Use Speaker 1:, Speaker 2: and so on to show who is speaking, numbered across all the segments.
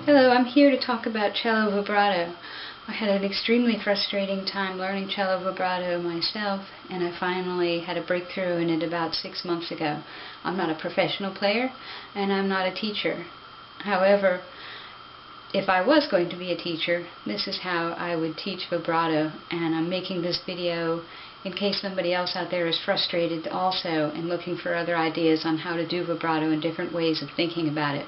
Speaker 1: Hello, I'm here to talk about cello vibrato. I had an extremely frustrating time learning cello vibrato myself, and I finally had a breakthrough in it about 6 months ago. I'm not a professional player, and I'm not a teacher. However, if I was going to be a teacher, this is how I would teach vibrato, and I'm making this video in case somebody else out there is frustrated also and looking for other ideas on how to do vibrato and different ways of thinking about it.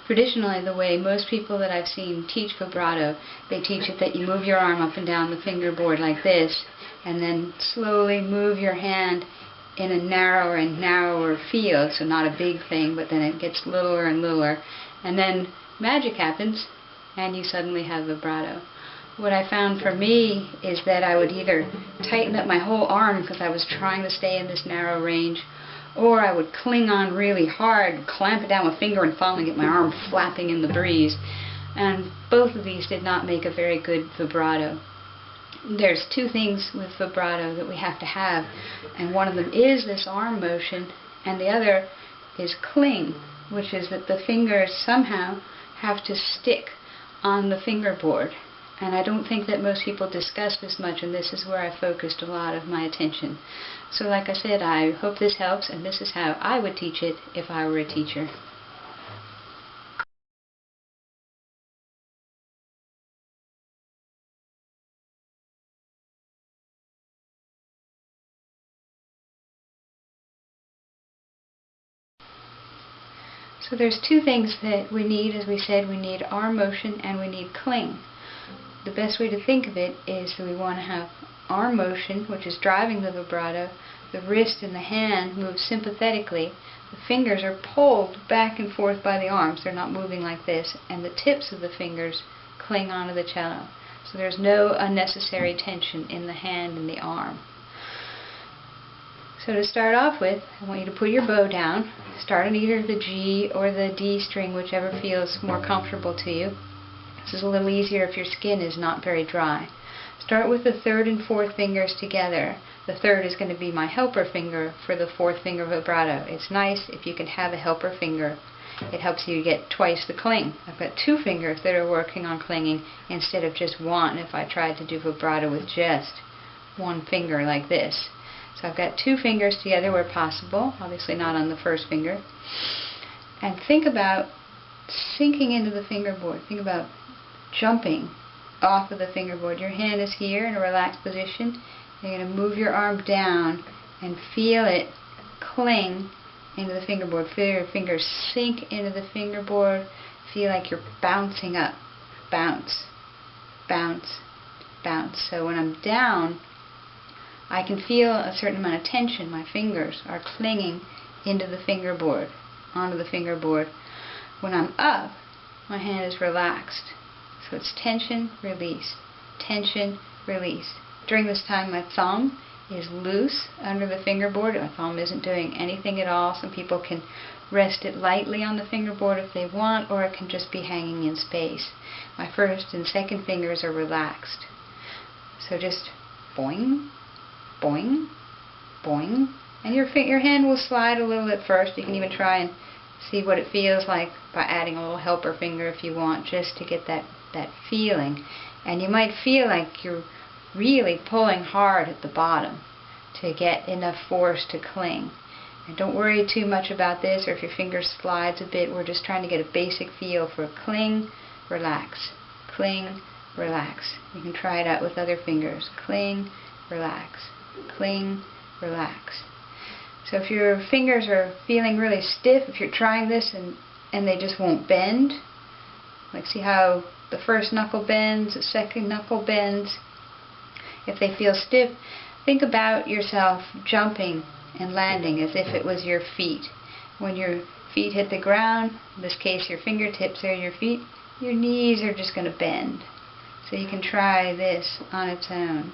Speaker 1: Traditionally, the way most people that I've seen teach vibrato, they teach it that you move your arm up and down the fingerboard like this, and then slowly move your hand in a narrower and narrower field, so not a big thing, but then it gets littler and littler, and then magic happens, and you suddenly have vibrato. What I found for me is that I would either tighten up my whole arm because I was trying to stay in this narrow range, or I would cling on really hard, clamp it down with a finger, and finally get my arm flapping in the breeze. And both of these did not make a very good vibrato. There's two things with vibrato that we have to have, and one of them is this arm motion, and the other is cling, which is that the fingers somehow have to stick on the fingerboard. And I don't think that most people discuss this much, and this is where I focused a lot of my attention. So like I said, I hope this helps, and this is how I would teach it if I were a teacher. So there's two things that we need, as we said. We need arm motion and we need cling. The best way to think of it is that we want to have arm motion, which is driving the vibrato. The wrist and the hand move sympathetically. The fingers are pulled back and forth by the arms. They're not moving like this. And the tips of the fingers cling onto the cello. So there's no unnecessary tension in the hand and the arm. So to start off with, I want you to put your bow down. Start on either the G or the D string, whichever feels more comfortable to you. This is a little easier if your skin is not very dry. Start with the third and fourth fingers together. The third is going to be my helper finger for the fourth finger vibrato. It's nice if you can have a helper finger. It helps you get twice the cling. I've got two fingers that are working on clinging instead of just one if I tried to do vibrato with just one finger like this. So I've got two fingers together where possible, obviously not on the first finger. And think about sinking into the fingerboard. Think about jumping off of the fingerboard. Your hand is here in a relaxed position. You're going to move your arm down and feel it cling into the fingerboard. Feel your fingers sink into the fingerboard. Feel like you're bouncing up. Bounce, bounce, bounce. So when I'm down, I can feel a certain amount of tension. My fingers are clinging into the fingerboard, onto the fingerboard. When I'm up, my hand is relaxed. So it's tension, release, tension, release. During this time, my thumb is loose under the fingerboard. My thumb isn't doing anything at all. Some people can rest it lightly on the fingerboard if they want, or it can just be hanging in space. My first and second fingers are relaxed. So just boing, boing, boing. And your hand will slide a little at first. You can even try and see what it feels like by adding a little helper finger if you want, just to get that feeling. And you might feel like you're really pulling hard at the bottom to get enough force to cling. And don't worry too much about this, or if your finger slides a bit. We're just trying to get a basic feel for cling, relax, cling, relax. You can try it out with other fingers. Cling, relax, cling, relax. So if your fingers are feeling really stiff, if you're trying this and they just won't bend, like see how the first knuckle bends, the second knuckle bends. If they feel stiff, think about yourself jumping and landing as if it was your feet. When your feet hit the ground, in this case your fingertips are your feet, your knees are just going to bend. So you can try this on its own.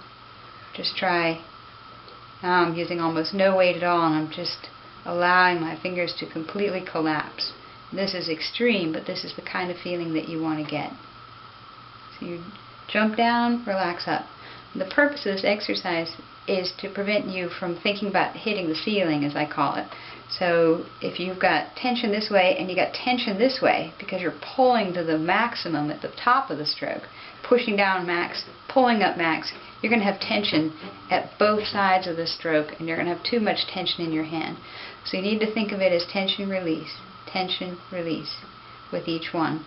Speaker 1: Just try. Now I'm using almost no weight at all, and I'm just allowing my fingers to completely collapse. This is extreme, but this is the kind of feeling that you want to get. So you jump down, relax up. And the purpose of this exercise is to prevent you from thinking about hitting the ceiling, as I call it. So if you've got tension this way and you got tension this way because you're pulling to the maximum at the top of the stroke, pushing down max, pulling up max, you're going to have tension at both sides of the stroke and you're going to have too much tension in your hand. So you need to think of it as tension release with each one.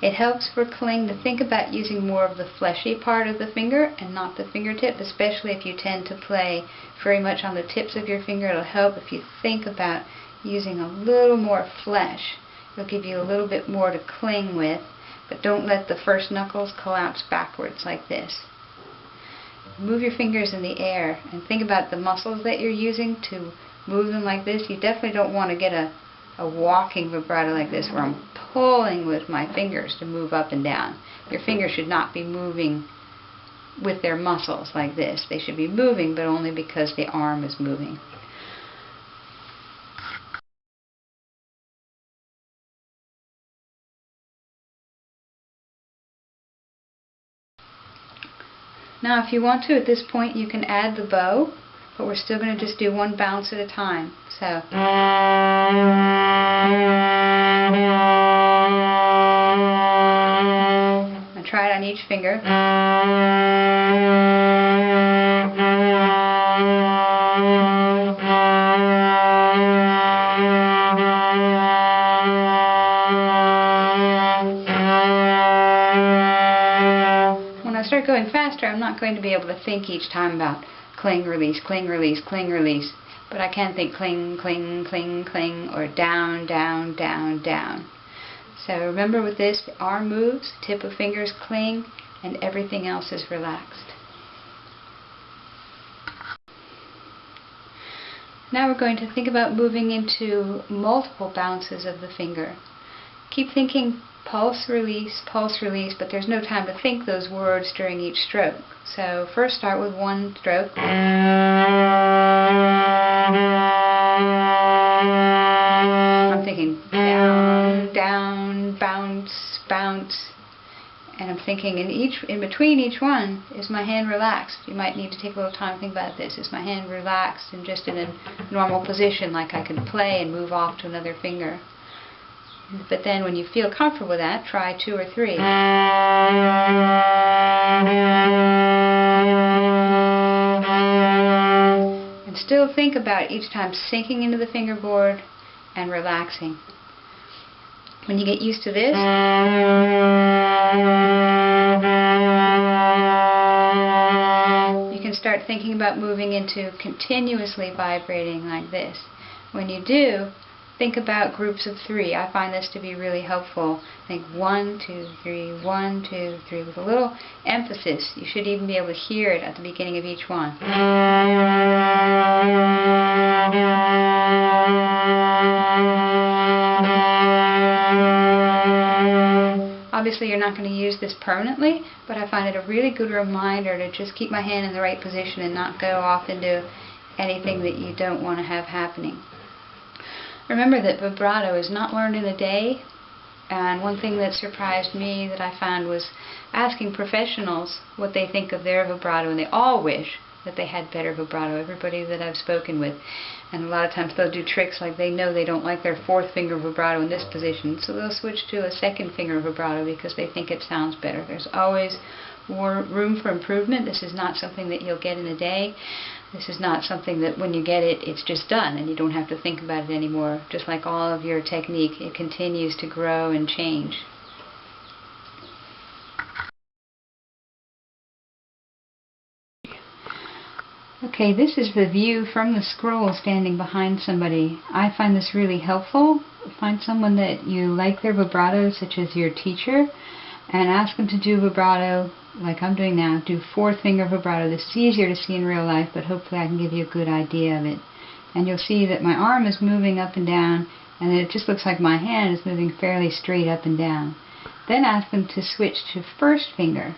Speaker 1: It helps for cling to think about using more of the fleshy part of the finger and not the fingertip, especially if you tend to play very much on the tips of your finger. It'll help if you think about using a little more flesh. It'll give you a little bit more to cling with, but don't let the first knuckles collapse backwards like this. Move your fingers in the air and think about the muscles that you're using to move them like this. You definitely don't want to get a walking vibrato like this where I'm pulling with my fingers to move up and down. Your fingers should not be moving with their muscles like this. They should be moving, but only because the arm is moving. Now if you want to, at this point you can add the bow, but we're still going to just do one bounce at a time. So and try it on each finger. When I start going faster, I'm not going to be able to think each time about cling, release, cling, release, cling, release. But I can think cling, cling, cling, cling, or down, down, down, down. So remember with this, the arm moves, tip of fingers cling, and everything else is relaxed. Now we're going to think about moving into multiple bounces of the finger. Keep thinking pulse, release, but there's no time to think those words during each stroke. So first start with one stroke. I'm thinking down, down, bounce, bounce. And I'm thinking in between each one, is my hand relaxed? You might need to take a little time to think about this. Is my hand relaxed and just in a normal position, like I can play and move off to another finger? But then when you feel comfortable with that, try 2 or 3. And still think about each time sinking into the fingerboard and relaxing. When you get used to this, you can start thinking about moving into continuously vibrating like this. When you do, think about groups of 3. I find this to be really helpful. Think 1, 2, 3, 1, 2, 3 with a little emphasis. You should even be able to hear it at the beginning of each one. Obviously you're not going to use this permanently, but I find it a really good reminder to just keep my hand in the right position and not go off into anything that you don't want to have happening. Remember that vibrato is not learned in a day, and one thing that surprised me that I found was asking professionals what they think of their vibrato, and they all wish that they had better vibrato, everybody that I've spoken with. And a lot of times they'll do tricks like they know they don't like their 4th finger vibrato in this position, so they'll switch to a 2nd finger vibrato because they think it sounds better. There's always more room for improvement. This is not something that you'll get in a day. This is not something that when you get it, it's just done and you don't have to think about it anymore. Just like all of your technique, it continues to grow and change. Okay, this is the view from the scroll standing behind somebody. I find this really helpful. Find someone that you like their vibrato, such as your teacher, and ask them to do vibrato like I'm doing now. Do 4th finger vibrato. This is easier to see in real life, but hopefully I can give you a good idea of it. And you'll see that my arm is moving up and down, and it just looks like my hand is moving fairly straight up and down. Then ask them to switch to 1st finger.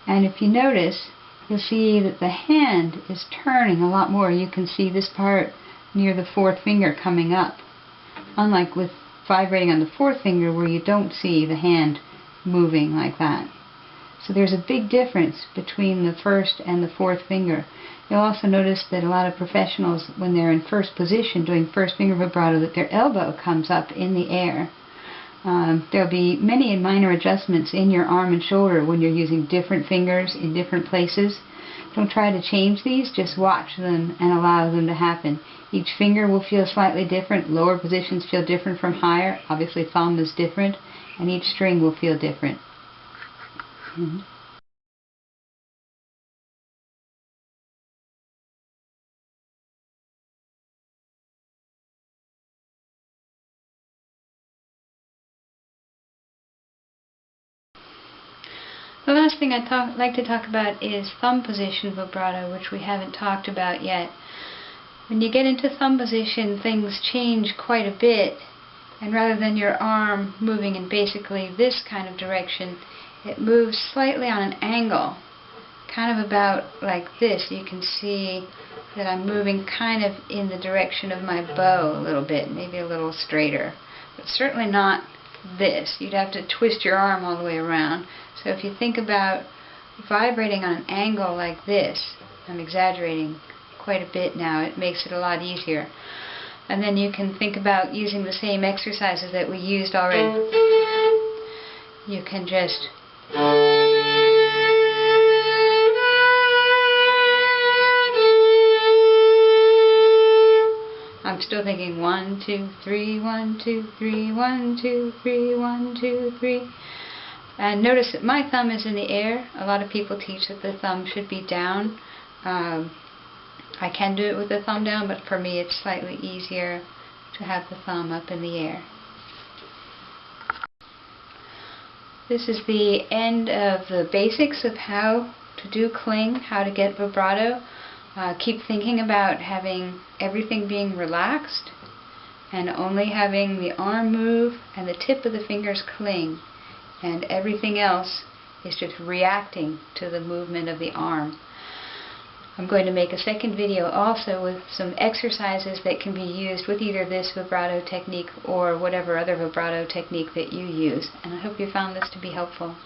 Speaker 1: And if you notice, you'll see that the hand is turning a lot more. You can see this part near the 4th finger coming up. Unlike with vibrating on the 4th finger where you don't see the hand moving like that. So there's a big difference between the first and the fourth finger. You'll also notice that a lot of professionals, when they're in first position doing first finger vibrato, that their elbow comes up in the air. There'll be many minor adjustments in your arm and shoulder when you're using different fingers in different places. Don't try to change these, just watch them and allow them to happen. Each finger will feel slightly different. Lower positions feel different from higher. Obviously thumb is different, and each string will feel different. The last thing I'd like to talk about is thumb position vibrato, which we haven't talked about yet. When you get into thumb position, things change quite a bit, and rather than your arm moving in basically this kind of direction, it moves slightly on an angle, kind of about like this. You can see that I'm moving kind of in the direction of my bow a little bit, maybe a little straighter, but certainly not this. You'd have to twist your arm all the way around. So if you think about vibrating on an angle like this, I'm exaggerating quite a bit now, it makes it a lot easier. And then you can think about using the same exercises that we used already. You can just I'm still thinking 1, 2, 3, 1, 2, 3, 1, 2, 3, 1, 2, 3. And notice that my thumb is in the air. A lot of people teach that the thumb should be down. I can do it with the thumb down, but for me it's slightly easier to have the thumb up in the air. This is the end of the basics of how to do cling, how to get vibrato. Keep thinking about having everything being relaxed and only having the arm move and the tip of the fingers cling, and everything else is just reacting to the movement of the arm. I'm going to make a second video also with some exercises that can be used with either this vibrato technique or whatever other vibrato technique that you use, and I hope you found this to be helpful.